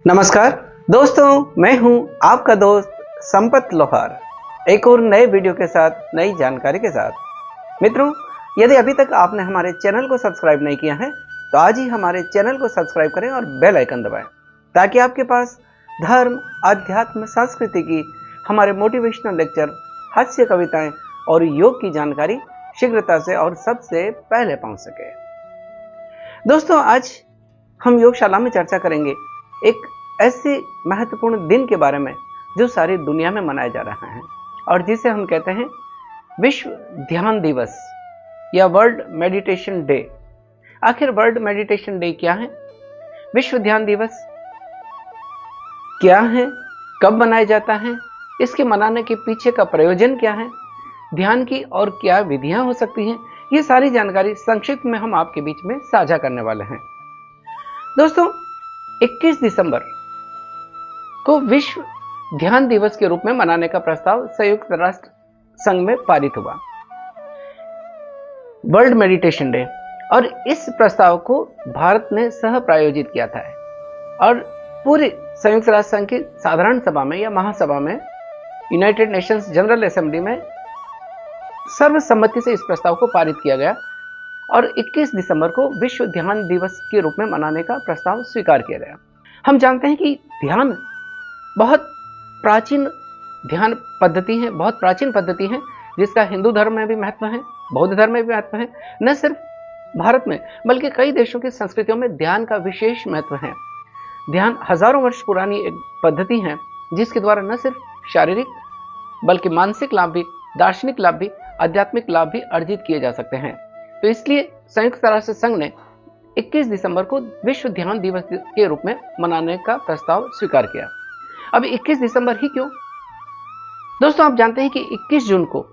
नमस्कार दोस्तों, मैं हूं आपका दोस्त संपत लोहार, एक और नए वीडियो के साथ नई जानकारी के साथ। मित्रों, यदि अभी तक आपने हमारे चैनल को सब्सक्राइब नहीं किया है तो आज ही हमारे चैनल को सब्सक्राइब करें और बेल आइकन दबाएं ताकि आपके पास धर्म, अध्यात्म, संस्कृति की हमारे मोटिवेशनल लेक्चर, हास्य कविताएं और योग की जानकारी शीघ्रता से और सबसे पहले पहुंच सके। दोस्तों, आज हम योगशाला में चर्चा करेंगे एक ऐसे महत्वपूर्ण दिन के बारे में जो सारी दुनिया में मनाया जा रहा है और जिसे हम कहते हैं विश्व ध्यान दिवस या वर्ल्ड मेडिटेशन डे। आखिर वर्ल्ड मेडिटेशन डे क्या है, विश्व ध्यान दिवस क्या है, कब मनाया जाता है, इसके मनाने के पीछे का प्रयोजन क्या है, ध्यान की और क्या विधियां हो सकती हैं, ये सारी जानकारी संक्षिप्त में हम आपके बीच में साझा करने वाले हैं। दोस्तों, 21 दिसंबर को विश्व ध्यान दिवस के रूप में मनाने का प्रस्ताव संयुक्त राष्ट्र संघ में पारित हुआ, वर्ल्ड मेडिटेशन डे। और इस प्रस्ताव को भारत ने सह प्रायोजित किया था और पूरी संयुक्त राष्ट्र संघ की साधारण सभा में या महासभा में, यूनाइटेड नेशंस जनरल असेंबली में सर्वसम्मति से इस प्रस्ताव को पारित किया गया और 21 दिसंबर को विश्व ध्यान दिवस के रूप में मनाने का प्रस्ताव स्वीकार किया गया। हम जानते हैं कि ध्यान बहुत प्राचीन ध्यान पद्धति है, बहुत प्राचीन पद्धति है जिसका हिंदू धर्म में भी महत्व है, बौद्ध धर्म में भी महत्व है। न सिर्फ भारत में बल्कि कई देशों की संस्कृतियों में ध्यान का विशेष महत्व है। ध्यान हजारों वर्ष पुरानी एक पद्धति है जिसके द्वारा न सिर्फ शारीरिक बल्कि मानसिक लाभ भी, दार्शनिक लाभ भी, आध्यात्मिक लाभ भी अर्जित किए जा सकते हैं। तो इसलिए संयुक्त राष्ट्र संघ ने 21 दिसंबर को विश्व ध्यान दिवस के रूप में मनाने का प्रस्ताव स्वीकार किया। अब 21 दिसंबर ही क्यों? दोस्तों, आप जानते हैं कि 21 जून को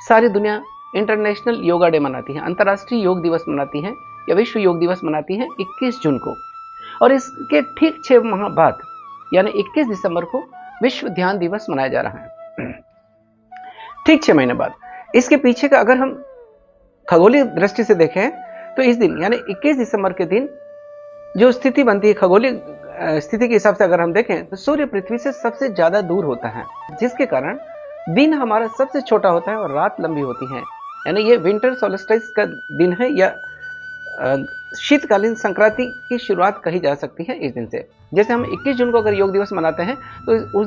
सारी दुनिया इंटरनेशनल योगा डे मनाती है, अंतर्राष्ट्रीय योग दिवस मनाती है या विश्व योग दिवस मनाती है 21 जून को। और इसके ठीक 6 माह बाद यानी 21 दिसंबर को विश्व ध्यान दिवस मनाया जा रहा है, ठीक 6 महीने बाद। इसके पीछे का अगर हम खगोलीय दृष्टि से देखें तो इस दिन यानी 21 दिसंबर के दिन जो स्थिति बनती है, खगोलीय स्थिति के हिसाब से अगर हम देखें तो सूर्य पृथ्वी से सबसे ज्यादा दूर होता है, जिसके कारण दिन हमारा सबसे छोटा होता है और रात लंबी होती है। यानी ये विंटर सोल्स्टिस का दिन है या शीतकालीन संक्रांति की शुरुआत कही जा सकती है इस दिन से। जैसे हम 21 जून को अगर योग दिवस मनाते हैं तो उस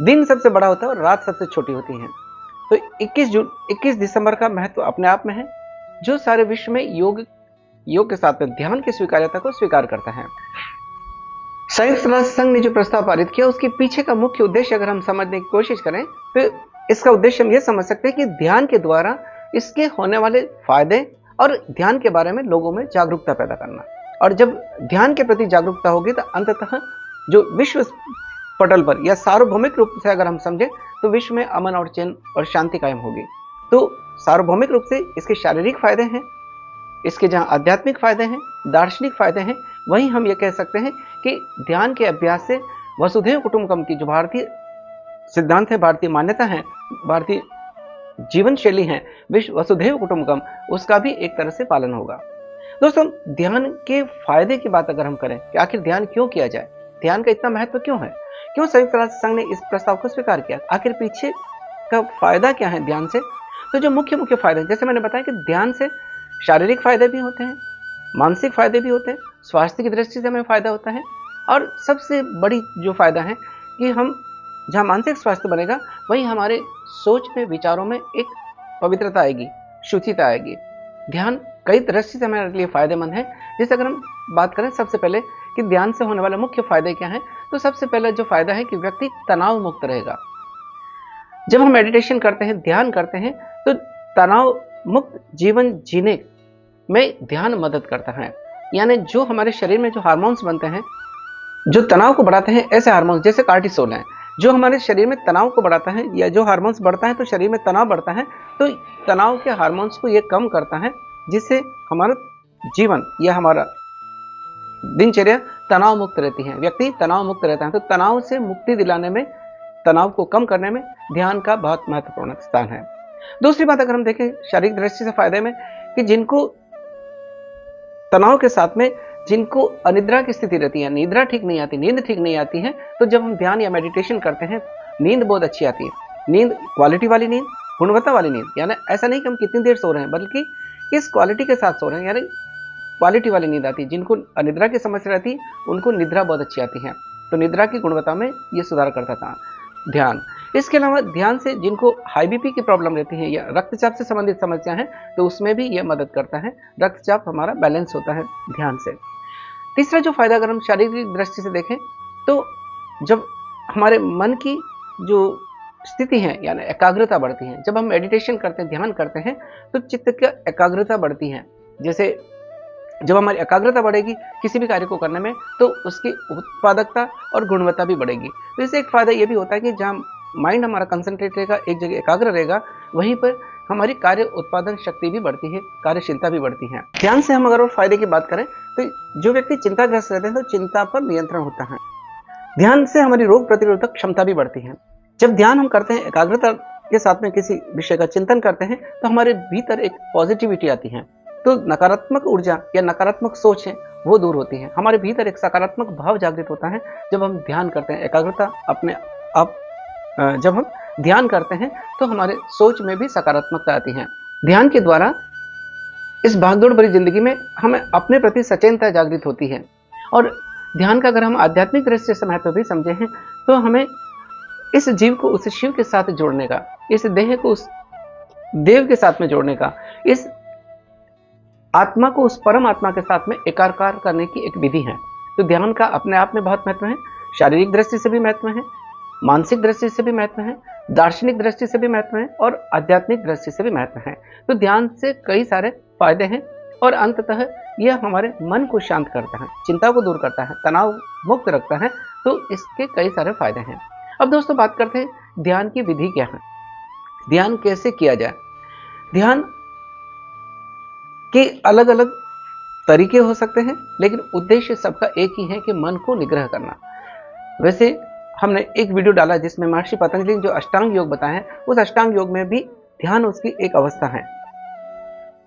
दिन सबसे बड़ा होता है और रात सबसे छोटी होती है। तो 21 दिसंबर का महत्व अपने आप में है, जो सारे विश्व में योग के साथ में ध्यान की स्वीकार्यता को स्वीकार करता है। संयुक्त राष्ट्र संघ ने जो प्रस्ताव पारित किया उसके पीछे का मुख्य उद्देश्य अगर हम समझने की कोशिश करें तो इसका उद्देश्य हम यह समझ सकते हैं कि ध्यान के द्वारा इसके होने वाले फायदे और ध्यान के बारे में लोगों में जागरूकता पैदा करना। और जब ध्यान के प्रति जागरूकता होगी तो अंततः जो विश्व पटल पर या सार्वभौमिक रूप से अगर हम समझें तो विश्व में अमन और चैन और शांति कायम होगी। तो सार्वभौमिक रूप से इसके शारीरिक फायदे हैं, इसके जहां आध्यात्मिक फायदे हैं, दार्शनिक फायदे हैं, वहीं हम ये कह सकते हैं कि ध्यान के अभ्यास से वसुधैव कुटुंबकम की जो भारतीय सिद्धांत है, भारतीय मान्यता है, भारतीय जीवन शैली है, विश्व वसुधैव कुटुंबकम, उसका भी एक तरह से पालन होगा। दोस्तों, ध्यान के फायदे की बात अगर हम करें कि आखिर ध्यान क्यों किया जाए, ध्यान का इतना महत्व क्यों है, क्यों संयुक्त राष्ट्र संघ ने इस प्रस्ताव को स्वीकार किया, आखिर पीछे का फायदा क्या है ध्यान से? तो जो मुख्य फायदे, जैसे मैंने बताया कि ध्यान से शारीरिक फायदे भी होते हैं, मानसिक फायदे भी होते हैं, स्वास्थ्य की दृष्टि से हमें फायदा होता है। और सबसे बड़ी जो फायदा है कि हम जहां मानसिक स्वास्थ्य बनेगा वहीं हमारे सोच में, विचारों में एक पवित्रता आएगी, शुचिता आएगी। ध्यान कई दृष्टि से हमारे लिए फायदेमंद है। जैसे अगर हम बात करें सबसे पहले कि ध्यान से होने वाले मुख्य फायदे क्या हैं, तो सबसे पहले जो फायदा है कि व्यक्ति तनाव मुक्त रहेगा। जब हम मेडिटेशन करते हैं, ध्यान करते हैं, तो तनाव मुक्त जीवन जीने में ध्यान मदद करता है। यानी जो हमारे शरीर में जो हार्मोन्स बनते हैं जो तनाव को बढ़ाते हैं, ऐसे हार्मोन्स जैसे कार्टिसोल हैं, जो हमारे शरीर में तनाव को बढ़ाता है, या जो हार्मोन्स बढ़ता है तो शरीर में तनाव बढ़ता है, तो तनाव के हार्मोन्स को ये कम करता है, जिससे हमारा जीवन या हमारा दिनचर्या तनाव मुक्त रहती है, व्यक्ति तनाव मुक्त रहता है। तो तनाव से मुक्ति दिलाने में, तनाव को कम करने में ध्यान का बहुत महत्वपूर्ण स्थान है। दूसरी बात अगर हम देखें शारीरिक दृष्टि से फायदे में, कि जिनको तनाव के साथ में जिनको अनिद्रा की स्थिति रहती है, निद्रा ठीक नहीं आती, नींद ठीक नहीं आती है, तो जब हम ध्यान या मेडिटेशन करते हैं, नींद बहुत अच्छी आती है। नींद क्वालिटी वाली नींद, गुणवत्ता वाली नींद, यानी ऐसा नहीं कि हम कितनी देर सो रहे हैं, बल्कि किस क्वालिटी के साथ सो रहे हैं, यानी क्वालिटी वाली नींद आती है। जिनको अनिद्रा की समस्या रहती है, उनको निद्रा बहुत अच्छी आती है। तो निद्रा की गुणवत्ता में ये सुधार करता था ध्यान। इसके अलावा ध्यान से जिनको हाई बीपी की प्रॉब्लम रहती है या रक्तचाप से संबंधित समस्या है, तो उसमें भी यह मदद करता है। रक्तचाप हमारा बैलेंस होता है ध्यान से। तीसरा जो फायदा अगर हम शारीरिक दृष्टि से देखें, तो जब हमारे मन की जो स्थिति है यानी एकाग्रता बढ़ती है, जब हम मेडिटेशन करते हैं, ध्यान करते हैं, तो चित्त की एकाग्रता बढ़ती है। जैसे जब हमारी एकाग्रता बढ़ेगी किसी भी कार्य को करने में, तो उसकी उत्पादकता और गुणवत्ता भी बढ़ेगी। तो इससे एक फायदा ये भी होता है कि जहाँ माइंड हमारा कंसंट्रेट रहेगा, एक जगह एकाग्र रहेगा, वहीं पर हमारी कार्य उत्पादन शक्ति भी बढ़ती है, कार्यशीलता भी बढ़ती है। ध्यान से हम अगर और फायदे की बात करें, तो जो व्यक्ति चिंताग्रस्त रहते हैं, तो चिंता पर नियंत्रण होता है। ध्यान से हमारी रोग प्रतिरोधक क्षमता भी बढ़ती है। जब ध्यान हम करते हैं, एकाग्रता के साथ में किसी विषय का चिंतन करते हैं, तो हमारे भीतर एक पॉजिटिविटी आती है। तो नकारात्मक ऊर्जा या नकारात्मक सोच है, वो दूर होती है। हमारे भीतर एक सकारात्मक भाव जागृत होता है जब हम ध्यान करते हैं। एकाग्रता अपने आप जब हम ध्यान करते हैं, तो हमारे सोच में भी सकारात्मकता आती है। ध्यान के द्वारा इस भागदौड़ भरी जिंदगी में हमें अपने प्रति सचेतनता जागृत होती है। और ध्यान का अगर हम आध्यात्मिक दृष्टि से महत्व भी समझे हैं, तो हमें इस जीव को उस शिव के साथ जोड़ने का, इस देह को उस देव के साथ में जोड़ने का, इस आत्मा को उस परम आत्मा के साथ में एकाकार करने की एक विधि है। तो ध्यान का अपने आप में बहुत महत्व है। शारीरिक दृष्टि से भी महत्व है, मानसिक दृष्टि से भी महत्व है, दार्शनिक दृष्टि से भी महत्व है, और आध्यात्मिक दृष्टि से भी महत्व है। तो ध्यान से कई सारे फायदे हैं, और अंततः यह हमारे मन को शांत करता है, चिंता को दूर करता है, तनाव मुक्त रखता है। तो इसके कई सारे फायदे हैं। अब दोस्तों बात करते हैं ध्यान की विधि क्या है, ध्यान कैसे किया जाए। ध्यान के अलग अलग तरीके हो सकते हैं, लेकिन उद्देश्य सबका एक ही है कि मन को निग्रह करना। वैसे हमने एक वीडियो डाला जिसमें महर्षि पतंजलि ने जो अष्टांग योग बताया है, उस अष्टांग योग में भी ध्यान उसकी एक अवस्था है,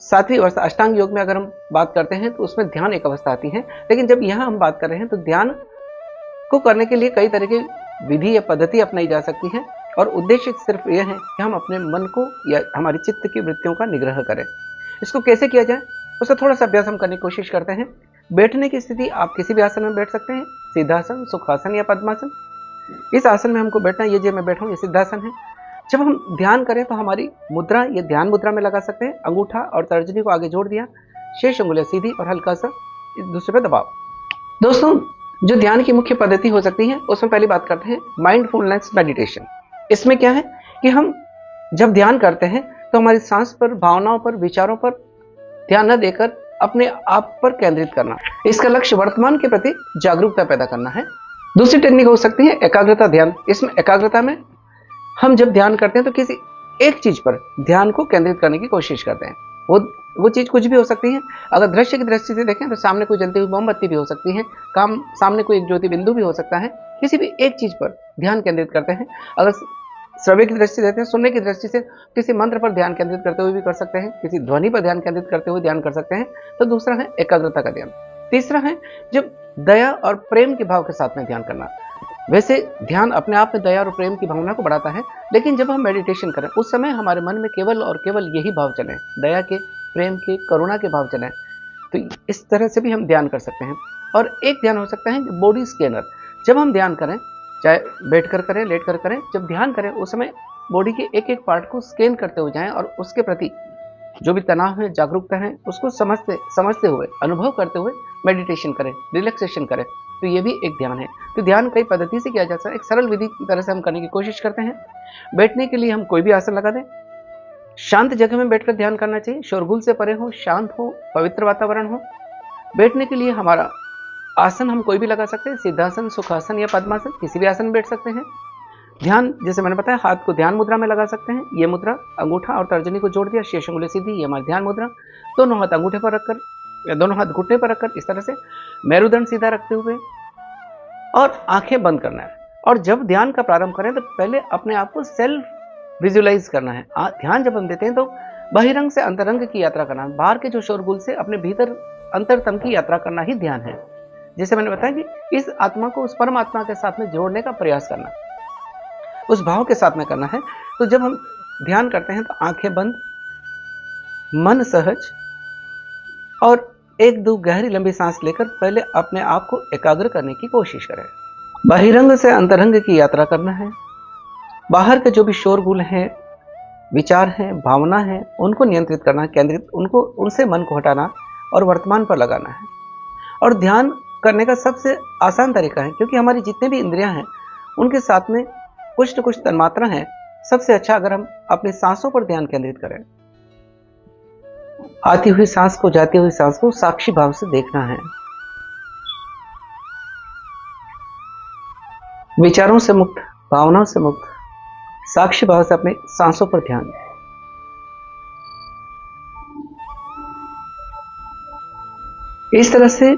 7वीं अवस्था। अष्टांग योग में अगर हम बात करते हैं तो उसमें ध्यान एक अवस्था आती है, लेकिन जब यहां हम बात कर रहे हैं तो ध्यान को करने के लिए कई तरह की विधि या पद्धति अपनाई जा सकती है, और उद्देश्य सिर्फ यह है कि हम अपने मन को या हमारी चित्त की वृत्तियों का निग्रह करें। इसको कैसे किया जाए, उसका थोड़ा सा अभ्यास हम करने की कोशिश करते हैं। बैठने की स्थिति, आप किसी भी आसन में बैठ सकते हैं, सिद्धासन, सुखासन या पद्मासन। इस आसन में हमको बैठना है, ये जो मैं बैठा हूं ये सिद्धासन है। जब हम ध्यान करें तो हमारी मुद्रा ये ध्यान मुद्रा में लगा सकते हैं। अंगूठा और तर्जनी को आगे जोड़ दिया, शेष उंगलियां सीधी और हल्का सा एक दूसरे पे दबाव। दोस्तों जो ध्यान की मुख्य पद्धति हो सकती है, उसमें पहली बात करते हैं माइंडफुलनेस मेडिटेशन। इसमें क्या है कि हम जब ध्यान करते हैं तो हमारी सांस पर, भावनाओं पर, विचारों पर ध्यान न देकर अपने आप पर केंद्रित करना। इसका लक्ष्य वर्तमान के प्रति जागरूकता पैदा करना है। दूसरी टेक्निक हो सकती है एकाग्रता ध्यान। इसमें एकाग्रता में हम जब ध्यान करते हैं तो किसी एक चीज पर ध्यान को केंद्रित करने की कोशिश करते हैं। वो चीज कुछ भी हो सकती है। अगर दृश्य की दृष्टि से देखें तो सामने कोई जलती हुई मोमबत्ती भी हो सकती है, सामने कोई एक ज्योति बिंदु भी हो सकता है। किसी भी एक चीज पर ध्यान केंद्रित करते हैं। अगर श्रव्य की दृष्टि देते हैं, सुनने की दृष्टि से किसी मंत्र पर ध्यान केंद्रित करते हुए भी कर सकते हैं, किसी ध्वनि पर ध्यान केंद्रित करते हुए ध्यान कर सकते हैं। तो दूसरा है एकाग्रता का ध्यान। तीसरा है जब दया और प्रेम के भाव के साथ में ध्यान करना। वैसे ध्यान अपने आप में दया और प्रेम की भावना को बढ़ाता है, लेकिन जब हम मेडिटेशन करें उस समय हमारे मन में केवल और केवल यही भाव चले, दया के, प्रेम के, करुणा के भाव चले। तो इस तरह से भी हम ध्यान कर सकते हैं। और एक ध्यान हो सकता है बॉडी स्कैनर। जब हम ध्यान करें, चाहे बैठकर करें, लेटकर करें, जब ध्यान करें उस समय बॉडी के एक एक पार्ट को स्कैन करते हुए जाएं और उसके प्रति जो भी तनाव है, जागरूकता है, उसको समझते हुए, अनुभव करते हुए मेडिटेशन करें, रिलैक्सेशन करें। तो ये भी एक ध्यान है। तो ध्यान कई पद्धति से किया जा सकता है। एक सरल विधि की तरह से हम करने की कोशिश करते हैं। बैठने के लिए हम कोई भी आसन लगा दें। शांत जगह में बैठकर ध्यान करना चाहिए, शोरगुल से परे हो, शांत हो, पवित्र वातावरण हो। बैठने के लिए हमारा आसन हम कोई भी लगा सकते हैं, सिद्धासन, सुखासन या पद्मासन, किसी भी आसन में बैठ सकते हैं। ध्यान जैसे मैंने बताया, हाथ को ध्यान मुद्रा में लगा सकते हैं। ये मुद्रा अंगूठा और तर्जनी को जोड़ दिया, शेष उंगली सीधी, ये हमारी ध्यान मुद्रा। दोनों हाथ अंगूठे पर रखकर या दोनों हाथ घुटने पर रखकर इस तरह से मेरुदंड सीधा रखते हुए और आंखें बंद करना है। और जब ध्यान का प्रारंभ करें तो पहले अपने आप को सेल्फ विजुअलाइज करना है। ध्यान जब हम देते हैं तो बहिरंग से अंतरंग की यात्रा करना है। बाहर के जो शोरगुल से अपने भीतर अंतरतम की यात्रा करना ही ध्यान है। जैसे मैंने बताया कि इस आत्मा को उस परमात्मा के साथ में जोड़ने का प्रयास करना, उस भाव के साथ में करना है। तो जब हम ध्यान करते हैं तो आंखें बंद, मन सहज, और एक दो गहरी लंबी सांस लेकर पहले अपने आप को एकाग्र करने की कोशिश करें। बहिरंग से अंतरंग की यात्रा करना है। बाहर के जो भी शोरगुल हैं, विचार हैं, भावना है, उनको नियंत्रित करना, केंद्रित, उनसे मन को हटाना और वर्तमान पर लगाना है। और ध्यान करने का सबसे आसान तरीका है, क्योंकि हमारी जितने भी इंद्रियां हैं उनके साथ में कुछ न कुछ तन्मात्रा है। सबसे अच्छा अगर हम अपनी सांसों पर ध्यान केंद्रित करें, आती हुई सांस को, जाती हुई सांस को साक्षी भाव से देखना है। विचारों से मुक्त, भावनाओं से मुक्त, साक्षी भाव से अपने सांसों पर ध्यान दें। इस तरह से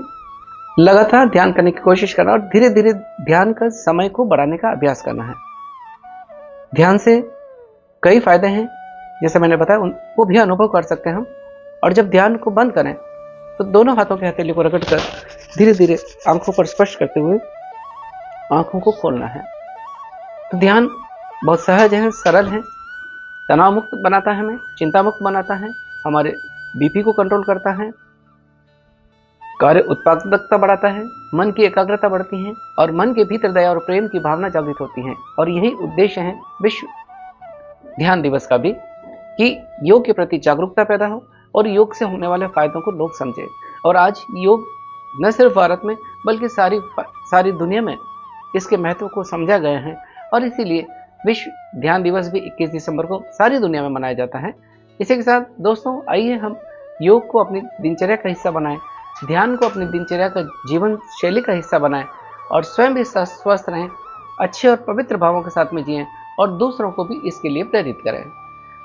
लगातार ध्यान करने की कोशिश करना और धीरे धीरे ध्यान का समय को बढ़ाने का अभ्यास करना है। ध्यान से कई फायदे हैं, जैसे मैंने बताया उनको भी अनुभव कर सकते हैं हम। और जब ध्यान को बंद करें तो दोनों हाथों की हथेली को रगड़कर धीरे धीरे आंखों पर स्पर्श करते हुए आंखों को खोलना है। तो ध्यान बहुत सहज है, सरल है, तनाव मुक्त बनाता है, हमें चिंता मुक्त बनाता है, हमारे बीपी को कंट्रोल करता है, कार्य उत्पादकता बढ़ाता है, मन की एकाग्रता बढ़ती है और मन के भीतर दया और प्रेम की भावना जागृत होती है। और यही उद्देश्य है विश्व ध्यान दिवस का भी, कि योग के प्रति जागरूकता पैदा हो और योग से होने वाले फायदों को लोग समझें। और आज योग न सिर्फ भारत में बल्कि सारी दुनिया में इसके महत्व को समझा गया है। और इसीलिए विश्व ध्यान दिवस भी 21 दिसंबर को सारी दुनिया में मनाया जाता है। इसी के साथ दोस्तों, आइए हम योग को अपनी दिनचर्या का हिस्सा बनाएं, ध्यान को अपनी दिनचर्या का जीवन शैली का हिस्सा बनाएं और स्वयं भी स्वस्थ रहें, अच्छे और पवित्र भावों के साथ में जिएं और दूसरों को भी इसके लिए प्रेरित करें।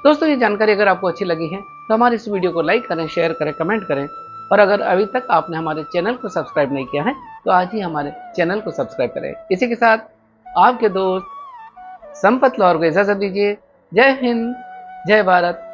दोस्तों, ये जानकारी अगर आपको अच्छी लगी है तो हमारे इस वीडियो को लाइक करें, शेयर करें, कमेंट करें। और अगर अभी तक आपने हमारे चैनल को सब्सक्राइब नहीं किया है तो आज ही हमारे चैनल को सब्सक्राइब करें। इसी के साथ आपके दोस्त संपत लाहौर को इजाजत दीजिए। जय हिंद, जय भारत,